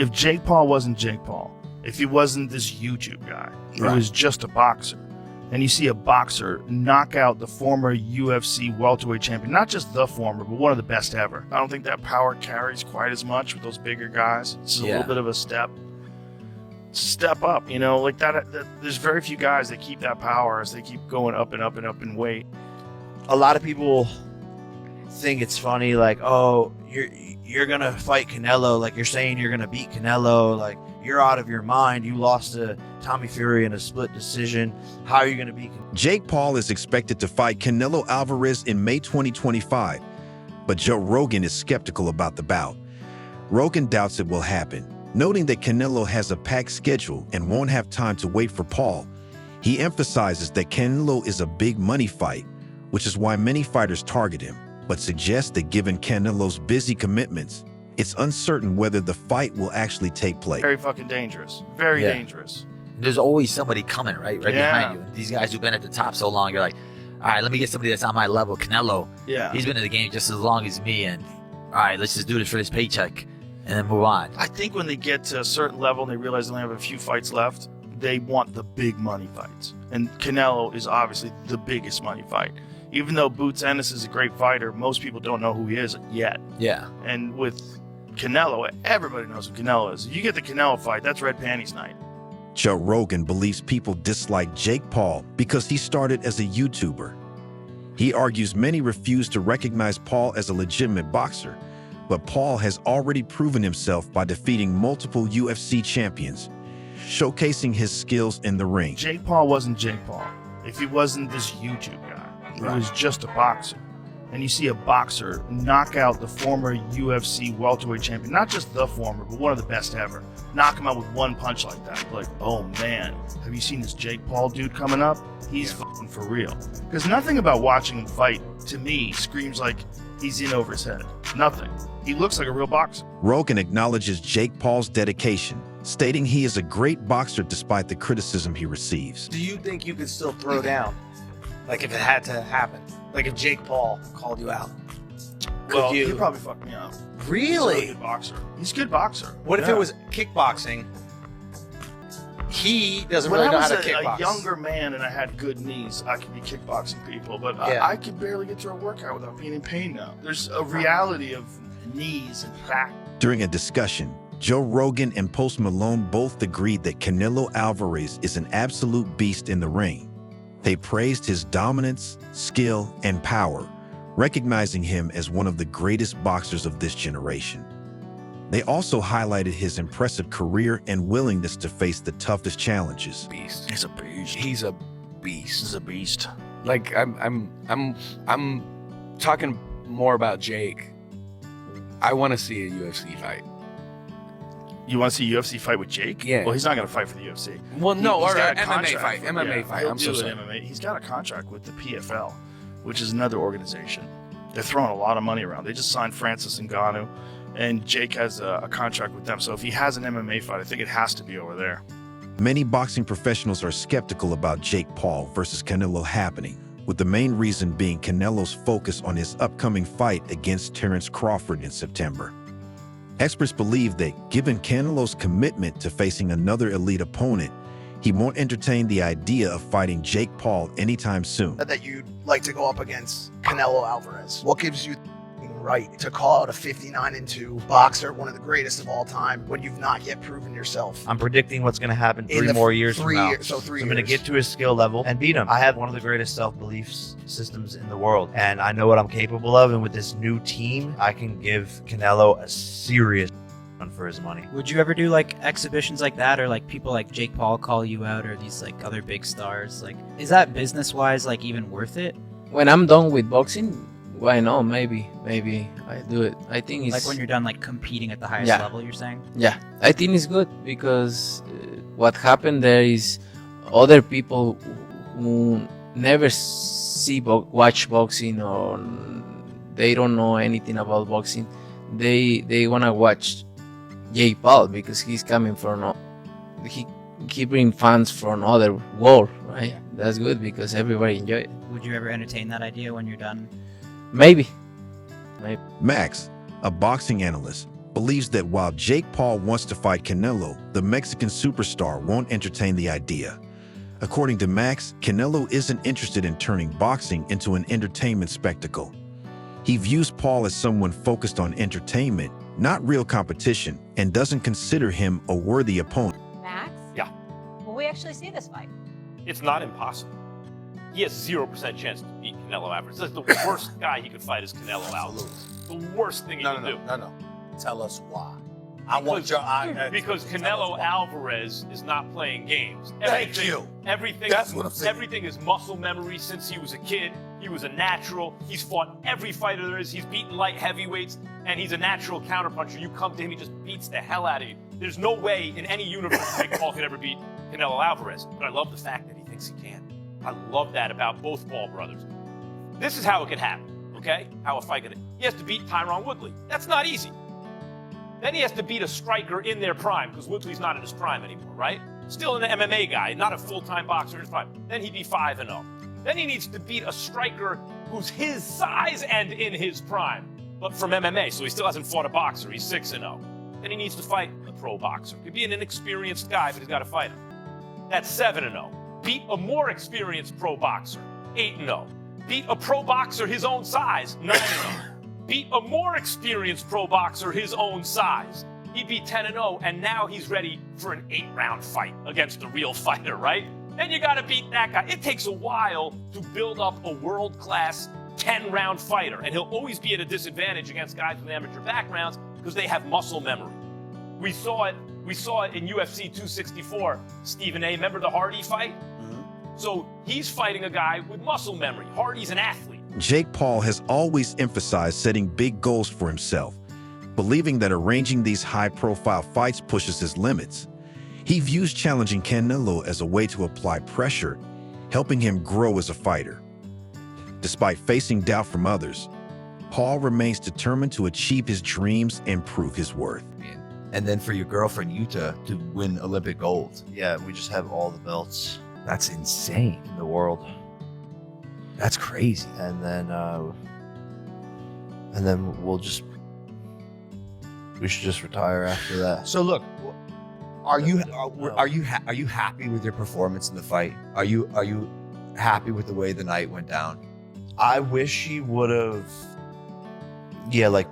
if Jake Paul wasn't Jake Paul, if he wasn't this YouTube guy, he was just a boxer, and you see a boxer knock out the former UFC welterweight champion, not just the former, but one of the best ever. I don't think that power carries quite as much with those bigger guys. It's a little bit of a step up, you know, like that. There's very few guys that keep that power as they keep going up and up and up in weight. A lot of people think it's funny, like, oh, you're gonna fight Canelo, like you're saying you're gonna beat Canelo, like you're out of your mind. You lost to Tommy Fury in a split decision. How are you gonna beat Canelo? Jake Paul is expected to fight Canelo Alvarez in May 2025, but Joe Rogan is skeptical about the bout. Rogan doubts it will happen, noting that Canelo has a packed schedule and won't have time to wait for Paul. He emphasizes that Canelo is a big money fight, which is why many fighters target him, but suggests that given Canelo's busy commitments, it's uncertain whether the fight will actually take place. Very fucking dangerous. Very dangerous. There's always somebody coming right behind you. These guys who've been at the top so long, you're like, all right, let me get somebody that's on my level. Canelo, he's been in the game just as long as me, and all right, let's just do this for this paycheck and then move on. I think when they get to a certain level and they realize they only have a few fights left, they want the big money fights. And Canelo is obviously the biggest money fight. Even though Boots Ennis is a great fighter, most people don't know who he is yet. Yeah. And with Canelo, everybody knows who Canelo is. If you get the Canelo fight, that's red panties night. Joe Rogan believes people dislike Jake Paul because he started as a YouTuber. He argues many refuse to recognize Paul as a legitimate boxer, but Paul has already proven himself by defeating multiple UFC champions, showcasing his skills in the ring. Jake Paul wasn't Jake Paul if he wasn't this YouTube guy. He was just a boxer. And you see a boxer knock out the former UFC welterweight champion, not just the former, but one of the best ever. Knock him out with one punch like that. Like, oh man, have you seen this Jake Paul dude coming up? He's fucking for real. Because nothing about watching him fight, to me, screams like he's in over his head. Nothing. He looks like a real boxer. Rogan acknowledges Jake Paul's dedication, stating he is a great boxer despite the criticism he receives. Do you think you could still throw down? Like if it had to happen? Like if Jake Paul called you out? Well, he'd probably fuck me up. Really? He's a good boxer. He's a good boxer. What if it was kickboxing? He doesn't really know how to kickbox. When I was a younger man and I had good knees, I could be kickboxing people, but I could barely get through a workout without being in pain now. There's a reality of knees and back. During a discussion, Joe Rogan and Post Malone both agreed that Canelo Alvarez is an absolute beast in the ring. They praised his dominance, skill, and power, recognizing him as one of the greatest boxers of this generation. They also highlighted his impressive career and willingness to face the toughest challenges. Beast. He's a beast. He's a beast. He's a beast. Like I'm talking more about Jake. I want to see a UFC fight. You want to see a UFC fight with Jake? Yeah. Well, he's not going to fight for the UFC. Well, no, He's or got a MMA contract fight. MMA fight. He'll I'm do so an sorry. MMA. He's got a contract with the PFL, which is another organization. They're throwing a lot of money around. They just signed Francis Ngannou, and Jake has a contract with them. So if he has an MMA fight, I think it has to be over there. Many boxing professionals are skeptical about Jake Paul versus Canelo happening, with the main reason being Canelo's focus on his upcoming fight against Terence Crawford in September. Experts believe that, given Canelo's commitment to facing another elite opponent, he won't entertain the idea of fighting Jake Paul anytime soon. That you'd like to go up against Canelo Alvarez. What gives you the right to call out a 59-2 boxer, one of the greatest of all time, when you've not yet proven yourself? I'm predicting what's going to happen In three the more years from now. So 3 I'm years. going to get to his skill level and beat him. I have one of the greatest self-belief systems in the world, and I know what I'm capable of. And with this new team, I can give Canelo a serious run for his money. Would you ever do like exhibitions like that, or like people like Jake Paul call you out, or these like other big stars? Like, is that business-wise like even worth it? When I'm done with boxing, why not? Maybe I do it. I think it's Like when you're done like competing at the highest Yeah. level, you're saying? yeah. I think it's good because what happened there is other people who never watch boxing, or they don't know anything about boxing. They wanna watch Jake Paul because he's coming from he bring fans from other world, right? That's good because everybody enjoy it. Would you ever entertain that idea when you're done? Maybe. Max, a boxing analyst, believes that while Jake Paul wants to fight Canelo, the Mexican superstar won't entertain the idea. According to Max, Canelo isn't interested in turning boxing into an entertainment spectacle. He views Paul as someone focused on entertainment, not real competition, and doesn't consider him a worthy opponent. Max? Yeah. Will we actually see this fight? It's not impossible. He has 0% chance to beat Canelo Alvarez. That's the worst guy he could fight is Canelo Alvarez. The worst thing he can do. No. Tell us why. I want your because Canelo Alvarez is not playing games. Thank you. Everything. That's what I'm saying. Everything is muscle memory since he was a kid. He was a natural. He's fought every fighter there is. He's beaten light heavyweights, and he's a natural counterpuncher. You come to him, he just beats the hell out of you. There's no way in any universe Jake Paul could ever beat Canelo Alvarez. But I love the fact that he thinks he can. I love that about both Paul brothers. This is how it could happen, okay? How a fight could. He has to beat Tyron Woodley. That's not easy. Then he has to beat a striker in their prime, because Woodley's not in his prime anymore, right? Still an MMA guy, not a full-time boxer in his prime. Then he'd be 5-0. Then he needs to beat a striker who's his size and in his prime, but from MMA, so he still hasn't fought a boxer. He's 6-0. Then he needs to fight a pro boxer. Could be an inexperienced guy, but he's got to fight him. That's 7-0. Beat a more experienced pro boxer, 8-0. Beat a pro boxer his own size, 9-0. Beat a more experienced pro boxer his own size. He'd be 10-0, and now he's ready for an 8-round fight against a real fighter, right? Then you got to beat that guy. It takes a while to build up a world-class 10-round fighter, and he'll always be at a disadvantage against guys with amateur backgrounds because they have muscle memory. We saw it in UFC 264. Stephen A. Remember the Hardy fight? So he's fighting a guy with muscle memory. Hardy's an athlete. Jake Paul has always emphasized setting big goals for himself, believing that arranging these high-profile fights pushes his limits. He views challenging Canelo as a way to apply pressure, helping him grow as a fighter. Despite facing doubt from others, Paul remains determined to achieve his dreams and prove his worth. And then for your girlfriend, Yuta, to win Olympic gold. Yeah, we just have all the belts That's insane. in the world. That's crazy. And then we should just retire after that. So look, are you happy with your performance in the fight? Are you happy with the way the night went down? I wish he would have,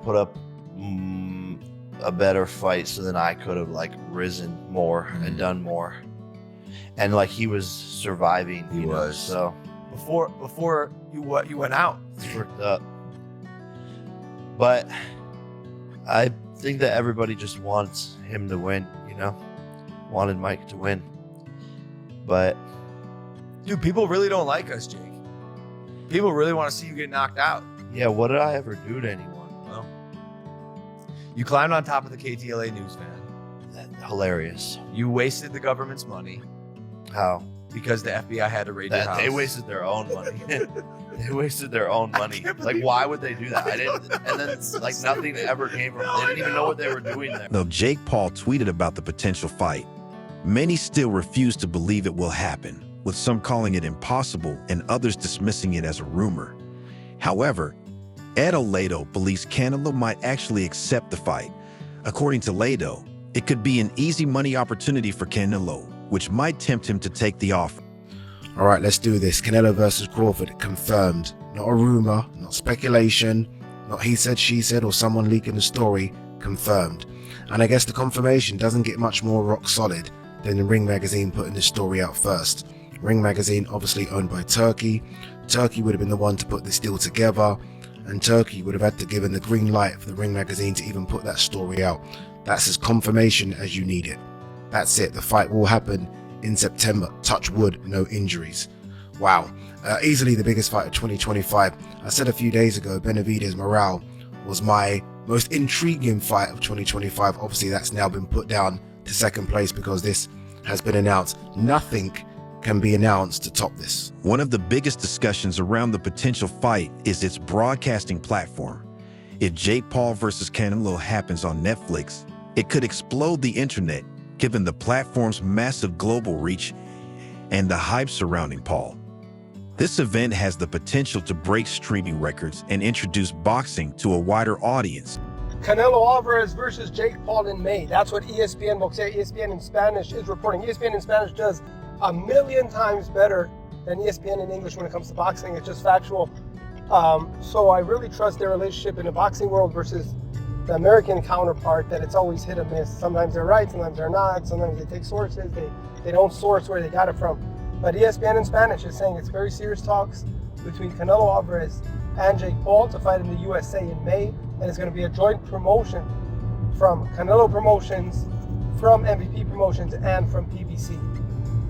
put up a better fight, so then I could have risen more and done more. And he was surviving. He was. So before you went out, it's worked up. But I think that everybody just wants him to win. Wanted Mike to win. But Dude, people really don't like us, Jake. People really want to see you get knocked out. yeah, what did I ever do to anyone? Well, you climbed on top of the KTLA news van. Hilarious. You wasted the government's money How? because the FBI had to raid your house. They wasted their own money. They wasted their own money. Why would they do that? I didn't. And then nothing ever came from it. They didn't even know what they were doing there. Though Jake Paul tweeted about the potential fight, many still refuse to believe it will happen, with some calling it impossible and others dismissing it as a rumor. However, Ed Olado believes Canelo might actually accept the fight. According to Lado, it could be an easy money opportunity for Canelo, which might tempt him to take the offer. All right, let's do this. Canelo versus Crawford, confirmed. Not a rumor, not speculation, not he said, she said, or someone leaking the story. Confirmed. And I guess the confirmation doesn't get much more rock solid than the Ring Magazine putting this story out first. Ring Magazine, obviously owned by Turkey. Turkey would have been the one to put this deal together, and Turkey would have had to give the green light for the Ring Magazine to even put that story out. That's as confirmation as you need it. That's it. The fight will happen in September. Touch wood, no injuries. Wow. Easily the biggest fight of 2025. I said a few days ago, Benavidez Morale was my most intriguing fight of 2025. Obviously, that's now been put down to second place because this has been announced. Nothing can be announced to top this. One of the biggest discussions around the potential fight is its broadcasting platform. If Jake Paul versus Canelo happens on Netflix, it could explode the internet, given the platform's massive global reach and the hype surrounding Paul. This event has the potential to break streaming records and introduce boxing to a wider audience. Canelo Alvarez versus Jake Paul in May. That's what ESPN ESPN in Spanish is reporting. ESPN in Spanish does 1,000,000 times better than ESPN in English when it comes to boxing. It's just factual. So I really trust their relationship in the boxing world versus the American counterpart, that it's always hit or miss. Sometimes they're right, sometimes they're not. Sometimes they take sources, they don't source where they got it from. But ESPN in Spanish is saying it's very serious talks between Canelo Alvarez and Jake Paul to fight in the USA in May. And it's going to be a joint promotion from Canelo Promotions, from MVP Promotions, and from PBC.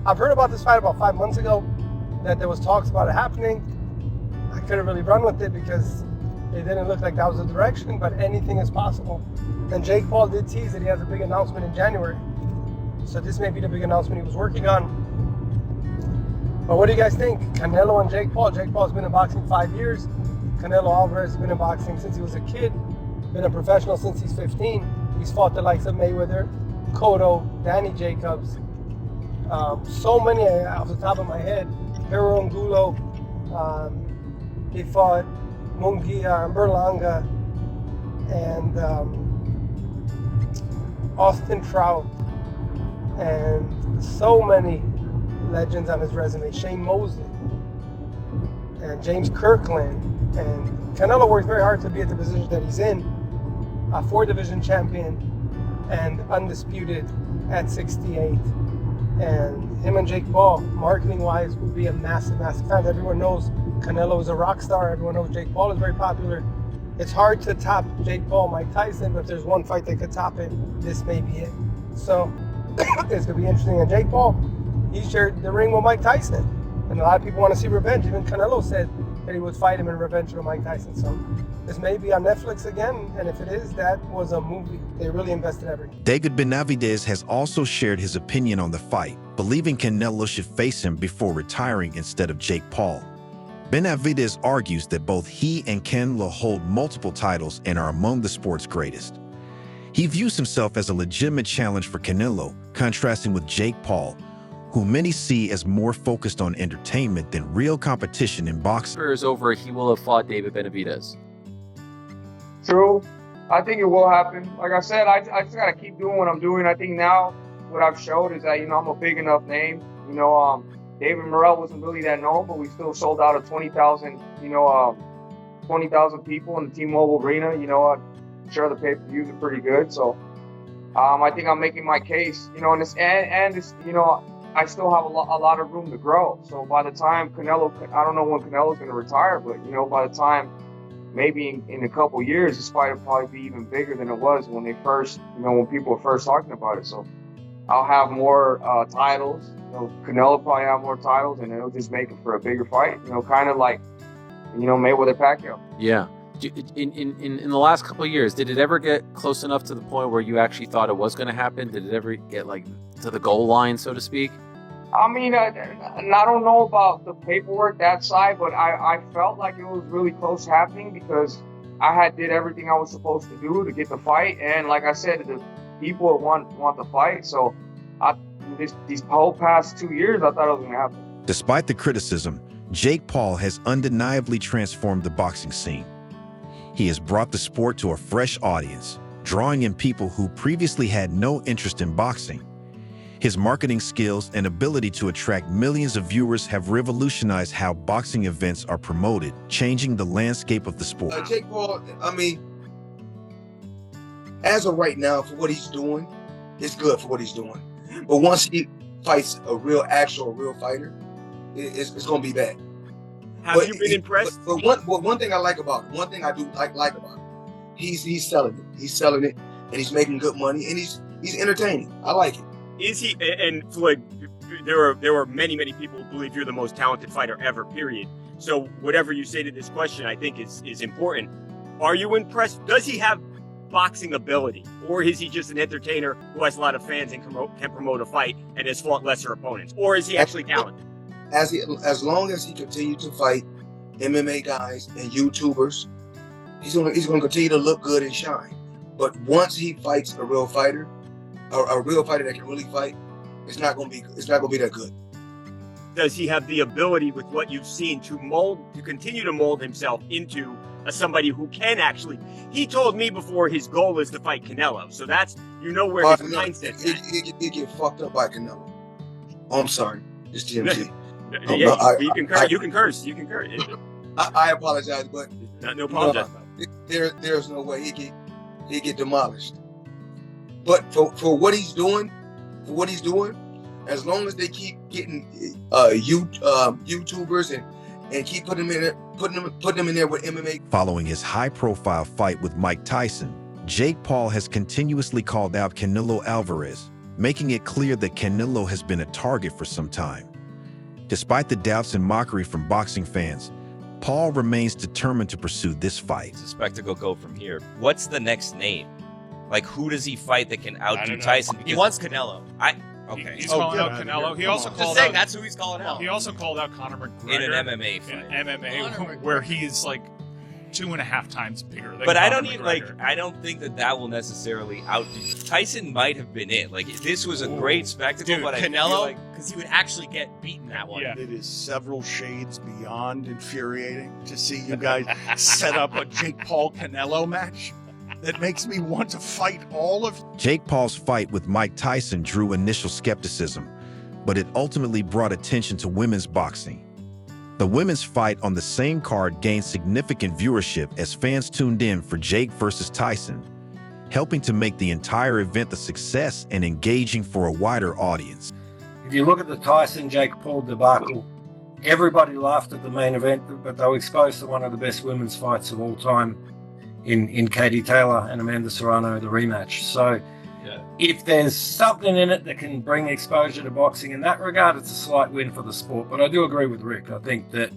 I've heard about this fight about 5 months ago, that there was talks about it happening. I couldn't really run with it because it didn't look like that was the direction, but anything is possible. And Jake Paul did tease that he has a big announcement in January. So this may be the big announcement he was working on. But what do you guys think? Canelo and Jake Paul. Jake Paul's been in boxing 5 years. Canelo Alvarez has been in boxing since he was a kid. Been a professional since he's 15. He's fought the likes of Mayweather, Cotto, Danny Jacobs. So many off the top of my head. Pero Angulo. He fought Munguia, Berlanga, and Austin Trout, and so many legends on his resume. Shane Mosley, and James Kirkland, and Canelo worked very hard to be at the position that he's in. A 4-division champion and undisputed at 68. And him and Jake Paul, marketing-wise, would be a massive, massive fan. Everyone knows Canelo is a rock star. Everyone knows Jake Paul is very popular. It's hard to top Jake Paul, Mike Tyson, but if there's one fight that could top it, this may be it. So it's going to be interesting. And Jake Paul, he shared the ring with Mike Tyson. And a lot of people want to see revenge. Even Canelo said that he would fight him in revenge for Mike Tyson. So this may be on Netflix again. And if it is, that was a movie. They really invested everything. David Benavidez has also shared his opinion on the fight, believing Canelo should face him before retiring instead of Jake Paul. Benavidez argues that both he and Canelo hold multiple titles and are among the sport's greatest. He views himself as a legitimate challenge for Canelo, contrasting with Jake Paul, who many see as more focused on entertainment than real competition in boxing. Is over, he will have fought David Benavidez. True. I think it will happen. Like I said, I just got to keep doing what I'm doing. I think now what I've showed is that, I'm a big enough name. David Morrell wasn't really that known, but we still sold out of 20,000, 20,000 people in the T-Mobile Arena. I'm sure the pay-per-views are pretty good. So I think I'm making my case, and I still have a lot of room to grow. So by the time Canelo, I don't know when Canelo's going to retire, but, by the time maybe in a couple years, this fight will probably be even bigger than it was when they first, when people were first talking about it. So I'll have more titles. Canelo probably have more titles, and it'll just make it for a bigger fight. Kind of like, Mayweather Pacquiao. Yeah. In the last couple of years, did it ever get close enough to the point where you actually thought it was going to happen? Did it ever get to the goal line, so to speak? I mean, I don't know about the paperwork that side, but I felt like it was really close to happening because I did everything I was supposed to do to get the fight, and like I said, the people want the fight. So these whole past 2 years, I thought it was going to happen. Despite the criticism, Jake Paul has undeniably transformed the boxing scene. He has brought the sport to a fresh audience, drawing in people who previously had no interest in boxing. His marketing skills and ability to attract millions of viewers have revolutionized how boxing events are promoted, changing the landscape of the sport. Jake Paul, as of right now, for what he's doing, it's good for what he's doing. But once he fights a real fighter, it's going to be bad. Have you been impressed? But one thing I like about him, one thing I do like about him, he's selling it. He's selling it, and he's making good money, and he's entertaining. I like it. Is he? And Floyd, there are many people who believe you're the most talented fighter ever. Period. So whatever you say to this question, I think is important. Are you impressed? Does he have boxing ability, or is he just an entertainer who has a lot of fans and can promote a fight and has fought lesser opponents, or is he actually talented? As long as he continues to fight MMA guys and YouTubers, he's going to continue to look good and shine. But once he fights a real fighter, a real fighter that can really fight, it's not going to be that good. Does he have the ability, with what you've seen, to continue to mold himself into somebody who can actually. He told me before his goal is to fight Canelo, so that's where his mindset's at. It get fucked up by Canelo. Oh, I'm sorry, it's TMT. You can curse. You can curse. I apologize, but no apologize. There's no way he get demolished. But for what he's doing, as long as they keep getting YouTubers and keep putting them in there with MMA. Following his high-profile fight with Mike Tyson, Jake Paul has continuously called out Canelo Alvarez, making it clear that Canelo has been a target for some time. Despite the doubts and mockery from boxing fans, Paul remains determined to pursue this fight. The spectacle go from here. What's the next name? Like, who does he fight that can outdo Tyson? He wants Canelo. He's calling out Canelo. He also called out. That's who he's calling out. He also called out Conor McGregor in an MMA fight. In MMA, where he's like 2.5 times bigger. Than But Conor I don't even McGregor. I don't think that will necessarily outdo. Tyson might have been it. Like, this was a great spectacle, Dude, but I feel Canelo, like because he would actually get beaten that one. Yeah. It is several shades beyond infuriating to see you guys set up a Jake Paul Canelo match. That makes me want to fight all of you. Jake Paul's fight with Mike Tyson drew initial skepticism, but it ultimately brought attention to women's boxing. The women's fight on the same card gained significant viewership as fans tuned in for Jake versus Tyson, helping to make the entire event a success and engaging for a wider audience. If you look at the Tyson-Jake Paul debacle, everybody laughed at the main event, but they were exposed to one of the best women's fights of all time in Katie Taylor and Amanda Serrano, the rematch. So if there's something in it that can bring exposure to boxing in that regard, it's a slight win for the sport. But I do agree with Rick. I think that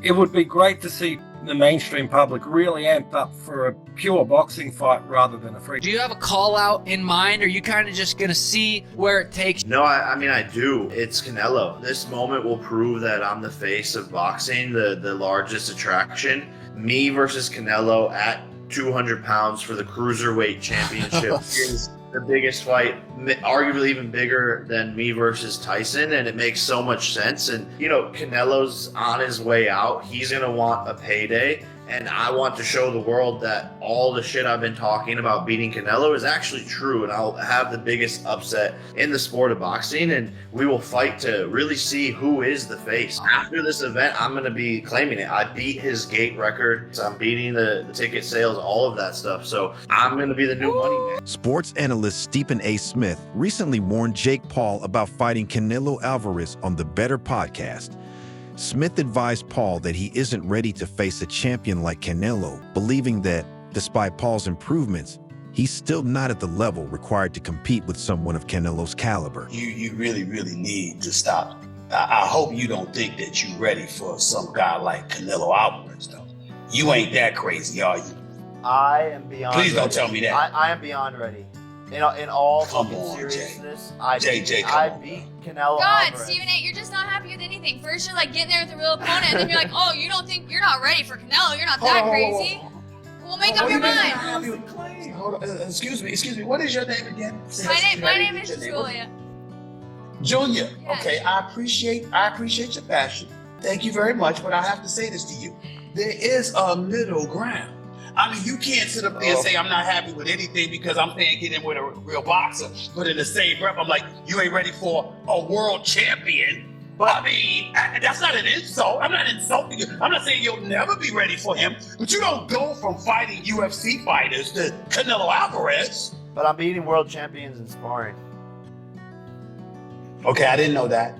it would be great to see the mainstream public really amped up for a pure boxing fight rather than a free. Do you have a call out in mind, or are you kind of just gonna see where it takes? No, I mean, I do. It's Canelo. This moment will prove that I'm the face of boxing, the largest attraction. Me versus Canelo at 200 pounds for the cruiserweight championship is the biggest fight, arguably even bigger than me versus Tyson, and it makes so much sense. And Canelo's on his way out. He's gonna want a payday, and I want to show the world that all the shit I've been talking about beating Canelo is actually true, and I'll have the biggest upset in the sport of boxing, and we will fight to really see who is the face. After this event, I'm gonna be claiming it. I beat his gate record, so I'm beating the ticket sales, all of that stuff, so I'm gonna be the new money man. Sports analyst Stephen A. Smith recently warned Jake Paul about fighting Canelo Alvarez on the Better podcast. Smith advised Paul that he isn't ready to face a champion like Canelo, believing that, despite Paul's improvements, he's still not at the level required to compete with someone of Canelo's caliber. You really, really need to stop. I hope you don't think that you're ready for some guy like Canelo Alvarez, though. You ain't that crazy, are you? I am beyond Please don't ready. tell me that. I am beyond ready. In all Come fucking on, seriousness, Jay, I beat Canelo God, Alvarez. Stephen A., you're just not happy with anything. First, you're like getting there with a real opponent, and then you're like, oh, you don't think you're not ready for Canelo? You're not that crazy. Well, make up your mind. Hold on, excuse me. What is your name again? My name is Julia. Junior. Yes. Okay, I appreciate your passion. Thank you very much, but I have to say this to you. There is a middle ground. I mean, you can't sit up there and say I'm not happy with anything because I'm saying get in with a real boxer. But in the same breath, I'm like, you ain't ready for a world champion. But I mean, that's not an insult. I'm not insulting you. I'm not saying you'll never be ready for him. But you don't go from fighting UFC fighters to Canelo Alvarez. But I'm beating world champions in sparring. Okay, I didn't know that.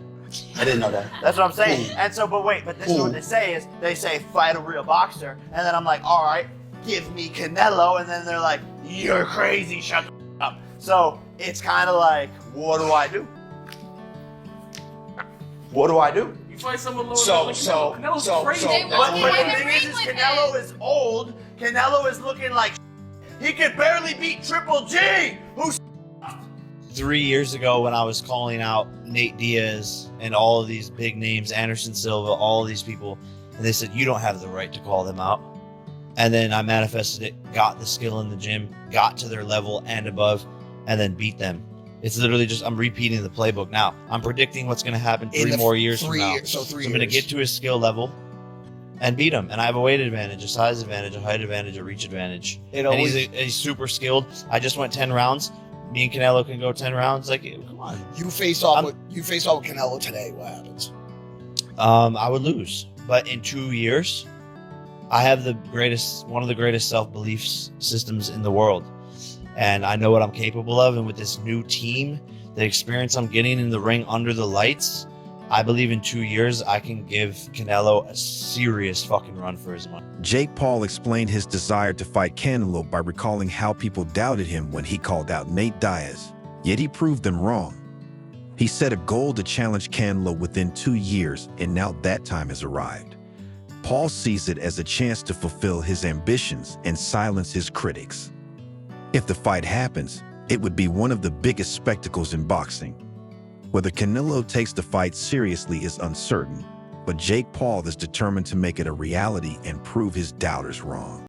That's what I'm saying. And so, but this is what they say is, they say fight a real boxer. And then I'm like, all right, give me Canelo. And then they're like, you're crazy, shut the up. So it's kind of like, what do I do? You fight someone lower So, Canelo's crazy. But the thing is Canelo is old. Canelo is looking like he could barely beat Triple G, who's 3 years ago when I was calling out Nate Diaz and all of these big names, Anderson Silva, all of these people, and they said, you don't have the right to call them out. And then I manifested it, got the skill in the gym, got to their level and above, and then beat them. It's literally just, I'm repeating the playbook now. I'm predicting what's going to happen 3 more years from now. So 3 I'm going to get to his skill level. and beat him. And I have a weight advantage, a size advantage, a height advantage, a reach advantage. It And always- he's super skilled. I just went 10 rounds. Me and Canelo can go 10 rounds. Like, come on. You face off with Canelo today. What happens? I would lose. But in 2 years, I have one of the greatest self-belief systems in the world. And I know what I'm capable of. And with this new team, the experience I'm getting in the ring under the lights, I believe in 2 years, I can give Canelo a serious fucking run for his money. Jake Paul explained his desire to fight Canelo by recalling how people doubted him when he called out Nate Diaz, yet he proved them wrong. He set a goal to challenge Canelo within 2 years, and now that time has arrived. Paul sees it as a chance to fulfill his ambitions and silence his critics. If the fight happens, it would be one of the biggest spectacles in boxing. Whether Canelo takes the fight seriously is uncertain, but Jake Paul is determined to make it a reality and prove his doubters wrong.